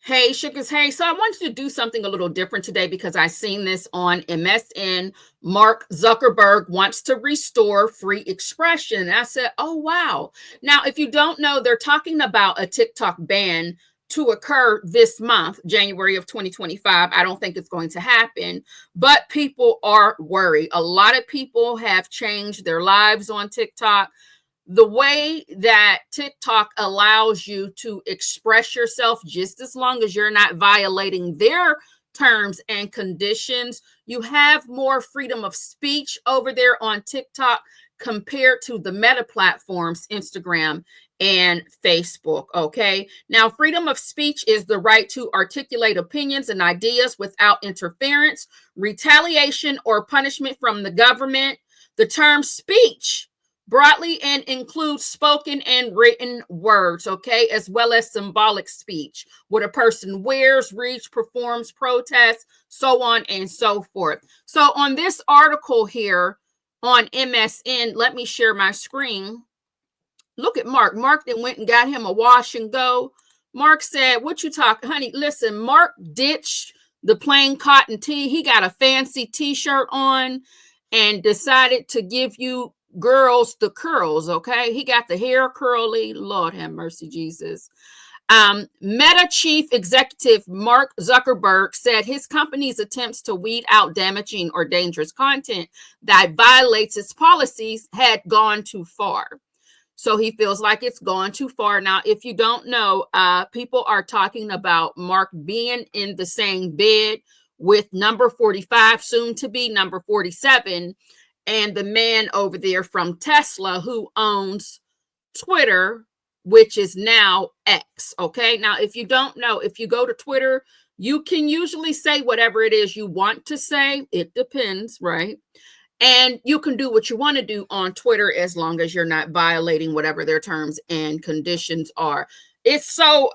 Hey, Sugars. Hey, so I wanted to do something a little different today because I seen this on MSN. Mark Zuckerberg wants to restore free expression. And I said, oh, wow. Now, if you don't know, they're talking about a TikTok ban to occur this month, January of 2025. I don't think it's going to happen, but people are worried. A lot of people have changed their lives on TikTok. The way that TikTok allows you to express yourself, just as long as you're not violating their terms and conditions, you have more freedom of speech over there on TikTok compared to the meta platforms, Instagram and Facebook. Okay. Now, freedom of speech is the right to articulate opinions and ideas without interference, retaliation, or punishment from the government. The term speech broadly and includes spoken and written words, okay, as well as symbolic speech, what a person wears, reads, performs, protests, so on and so forth. So on this article here on MSN, let me share my screen. Look at Mark. Mark then went and got him a wash and go. Mark said, what you talking, honey? Listen, Mark ditched the plain cotton tee. He got a fancy t-shirt on and decided to give you girls the curls. Okay, he got the hair curly. Lord have mercy, Jesus. Meta chief executive Mark Zuckerberg said his company's attempts to weed out damaging or dangerous content that violates its policies had gone too far. So he feels like it's gone too far. Now, if you don't know, people are talking about Mark being in the same bed with number 45, soon to be number 47, and the man over there from Tesla who owns Twitter, which is now X. Okay. Now, if you don't know, if you go to Twitter, you can usually say whatever it is you want to say. It depends, right? And you can do what you want to do on Twitter as long as you're not violating whatever their terms and conditions are. It's so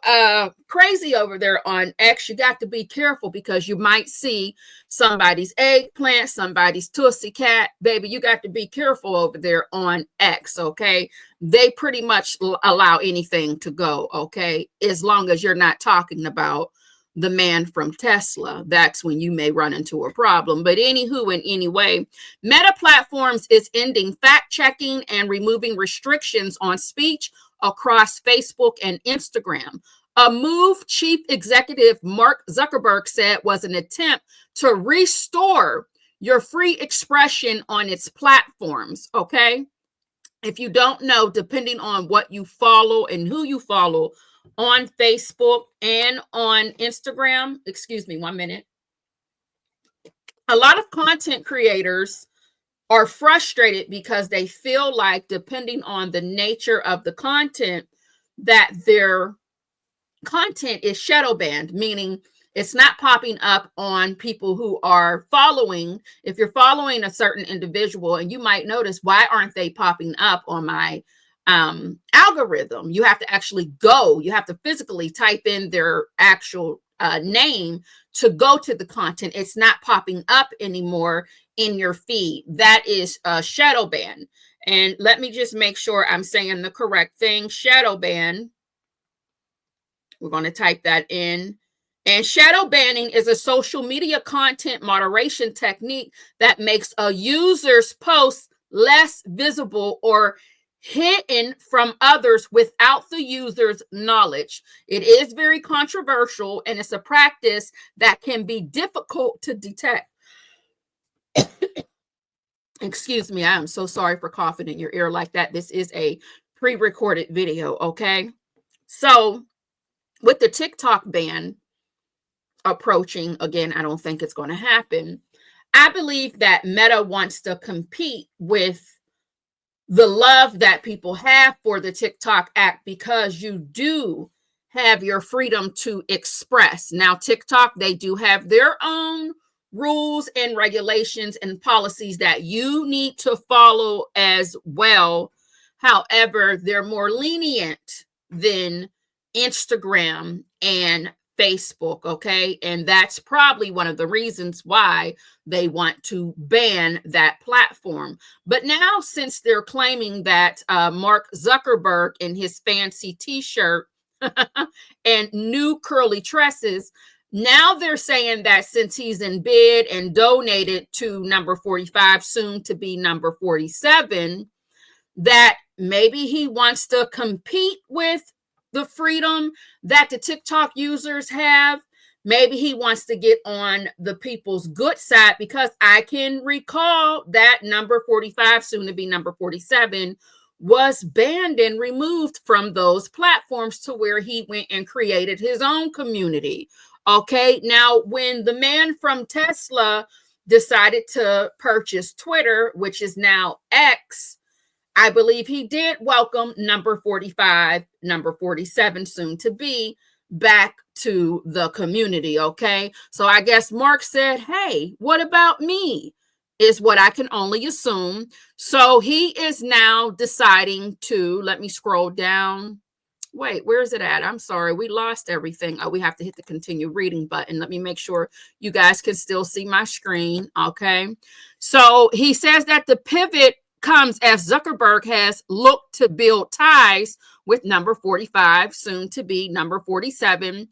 crazy over there on X. You got to be careful because you might see somebody's eggplant, somebody's tootsie cat. Baby, you got to be careful over there on X, okay? They pretty much allow anything to go, okay? As long as you're not talking about the man from Tesla. That's when you may run into a problem. But anywho, in any way, Meta Platforms is ending fact-checking and removing restrictions on speech across Facebook and Instagram. A move Chief Executive Mark Zuckerberg said was an attempt to restore your free expression on its platforms, okay? If you don't know, depending on what you follow and who you follow on Facebook and on Instagram, excuse me, 1 minute. A lot of content creators are frustrated because they feel like, depending on the nature of the content, that their content is shadow banned, meaning it's not popping up on people who are following. If you're following a certain individual, and you might notice, why aren't they popping up on my algorithm? You have to actually go, you have to physically type in their actual name to go to the content. It's not popping up anymore in your feed. That is shadow ban. And let me just make sure I'm saying the correct thing. Shadow ban. We're going to type that in. And shadow banning is a social media content moderation technique that makes a user's post less visible or hidden from others without the user's knowledge. It is very controversial, and it's a practice that can be difficult to detect. Excuse me, I am so sorry for coughing in your ear like that. This is a pre-recorded video, okay? So with the TikTok ban approaching, again, I don't think it's going to happen. I believe that Meta wants to compete with the love that people have for the TikTok app, because you do have your freedom to express. Now, TikTok, they do have their own rules and regulations and policies that you need to follow as well. However, they're more lenient than Instagram and Facebook, okay? And that's probably one of the reasons why they want to ban that platform. But now, since they're claiming that Mark Zuckerberg in his fancy t-shirt and new curly tresses. Now they're saying that since he's in bid and donated to number 45, soon to be number 47, that maybe he wants to compete with the freedom that the TikTok users have. Maybe he wants to get on the people's good side, because I can recall that number 45, soon to be number 47, was banned and removed from those platforms, to where he went and created his own community. Okay, now when the man from Tesla decided to purchase Twitter, which is now X, I believe he did welcome number 45, number 47, soon to be, back to the community. Okay, so I guess Mark said, hey, what about me? Is what I can only assume. So he is now deciding to, let me scroll down. Wait, where is it at? I'm sorry, we lost everything. Oh, we have to hit the continue reading button. Let me make sure you guys can still see my screen. Okay, so he says that the pivot comes as Zuckerberg has looked to build ties with number 45, soon to be number 47.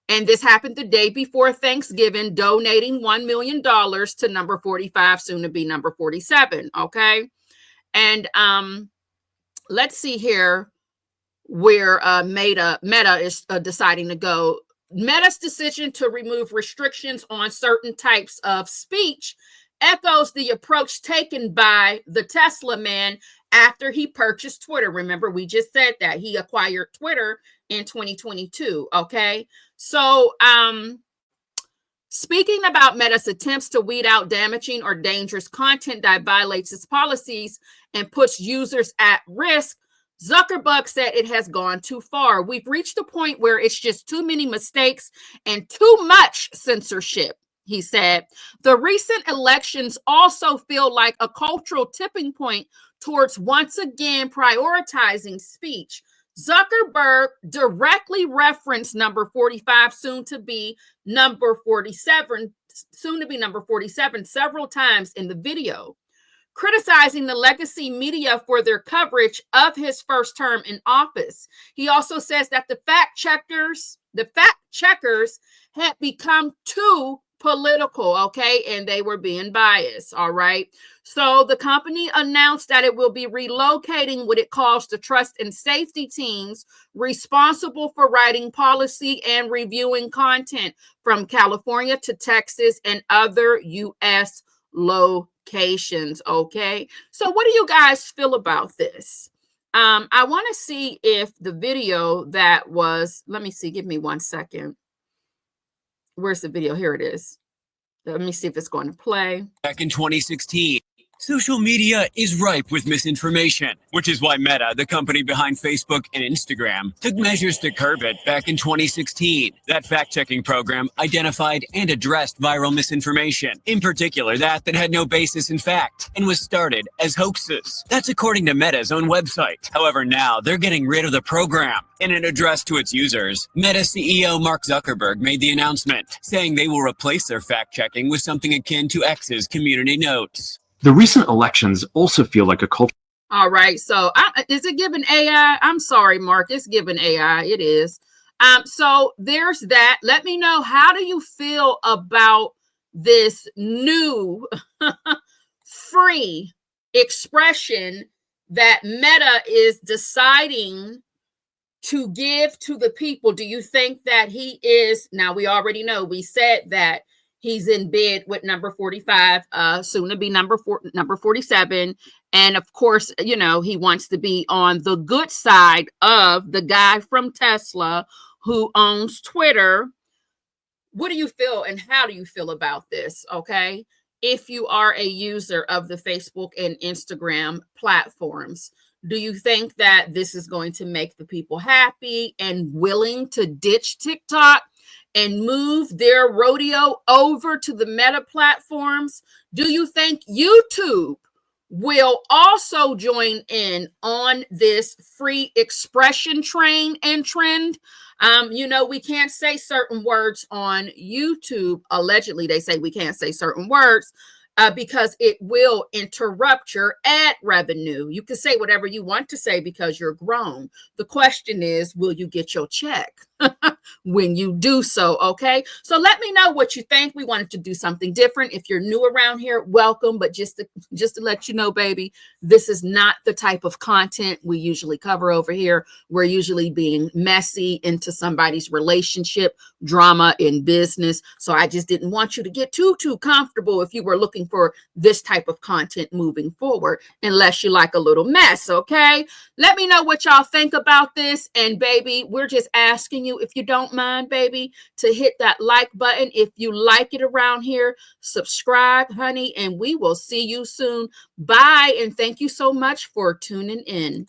And this happened the day before Thanksgiving, donating $1 million to number 45, soon to be number 47. Okay. And let's see here where Meta is deciding to go. Meta's decision to remove restrictions on certain types of speech echoes the approach taken by the Tesla man after he purchased Twitter. Remember, we just said that he acquired Twitter in 2022. Okay, so speaking about Meta's attempts to weed out damaging or dangerous content that violates its policies and puts users at risk, Zuckerberg said it has gone too far. We've reached a point where it's just too many mistakes and too much censorship, he said. The recent elections also feel like a cultural tipping point towards once again prioritizing speech. Zuckerberg directly referenced number 45, soon to be number 47, several times in the video, criticizing the legacy media for their coverage of his first term in office. He also says that the fact checkers had become too political, okay, and they were being biased. All right, so the company announced that it will be relocating what it calls the trust and safety teams responsible for writing policy and reviewing content from California to Texas and other U.S. locations. Okay, so what do you guys feel about this? I want to see if the video that was, let me see, give me 1 second. Where's the video? Here it is. Let me see if it's going to play. Back in 2016, social media is ripe with misinformation, which is why Meta, the company behind Facebook and Instagram, took measures to curb it back in 2016. That fact-checking program identified and addressed viral misinformation, in particular that had no basis in fact, and was started as hoaxes. That's according to Meta's own website. However, now they're getting rid of the program. In an address to its users, Meta CEO Mark Zuckerberg made the announcement, saying they will replace their fact-checking with something akin to X's community notes. The recent elections also feel like a culture. All right. So is it given AI? I'm sorry, Mark. It's given AI. It is. So there's that. Let me know, how do you feel about this new free expression that Meta is deciding to give to the people? Do you think that he is, now we already know, we said that he's in bid with number 45, soon to be number 47. And of course, you know, he wants to be on the good side of the guy from Tesla who owns Twitter. What do you feel and how do you feel about this? Okay, if you are a user of the Facebook and Instagram platforms, do you think that this is going to make the people happy and willing to ditch TikTok and move their rodeo over to the Meta platforms? Do you think YouTube will also join in on this free expression train and trend? You know, we can't say certain words on YouTube. Allegedly, they say we can't say certain words. because it will interrupt your ad revenue. You can say whatever you want to say because you're grown. The question is, will you get your check when you do so? Okay. So let me know what you think. We wanted to do something different. If you're new around here, welcome. But just to let you know, baby, this is not the type of content we usually cover over here. We're usually being messy into somebody's relationship, drama in business. So I just didn't want you to get too comfortable if you were looking for this type of content moving forward, unless you like a little mess. Okay. Let me know what y'all think about this. And baby, we're just asking you, if you don't mind, baby, to hit that like button. If you like it around here, subscribe, honey, and we will see you soon. Bye. And thank you so much for tuning in.